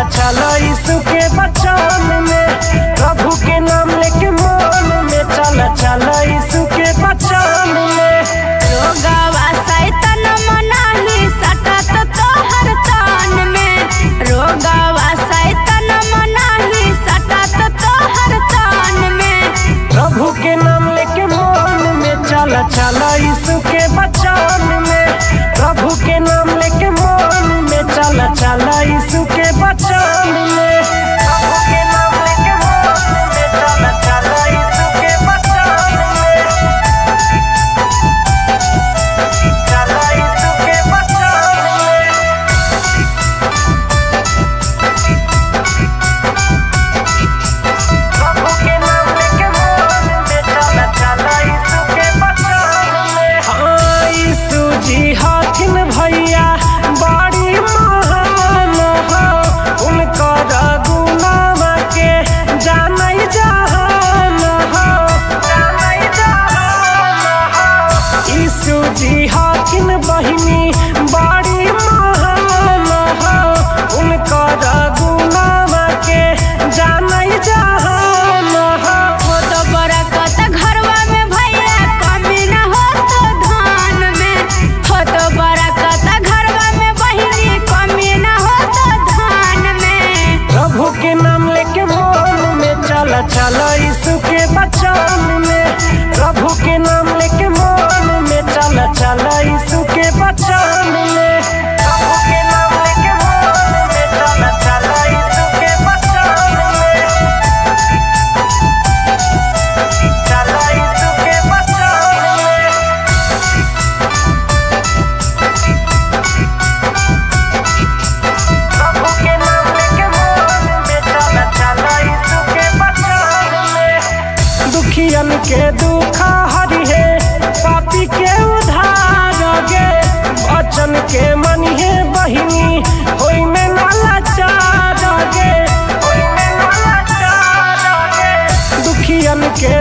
चल यीशु के बचन में, प्रभु के नाम लेके मन में चल यीशु के बचन में। रोगवा शैतान मनाही सटत तोहर तन में, रोगवा शैतान मनाही सटत तोहर तन में। प्रभु के नाम लेके मन में चल यीशु के बचन में, प्रभु के नाम लेके मन में चल यीशु के बचन में। प्रभु के नाम लेके मन में चल यीशु के बचन में, चल यीशु के बचन में। प्रभु के नाम लेके मन में चल यीशु के बचन में। हाँ यीशु जी हथिन भैया बड़ी महान हो, उनकर गुनावा के जानई जहान हो, जानई जहान हो। यीशु जी हथिन बहिनी बड़ी महान हो, उनकर गुनावा के जानई जहान हो। हो तो बरकत घरवा में भैया कमी न हो तो धान में, हो तो बरकत घरवा में बहिनी कमी न हो तो धान में। प्रभु के नाम लेके मन में चल यीशु के बचन में, प्रभु के नाम लेके मन में चल यीशु के बचन में। प्रभु के नाम लेके मन में चल यीशु के बचन में, चल यीशु के बचन में। प्रभु के नाम लेके मन में चल यीशु के बचन में। दुखियन के दुख हरि है, पापी के उद्धार गे, वचन के मनिहे बहिनी होई में न लाचार गे, होई में न लाचार गे। दुखियन के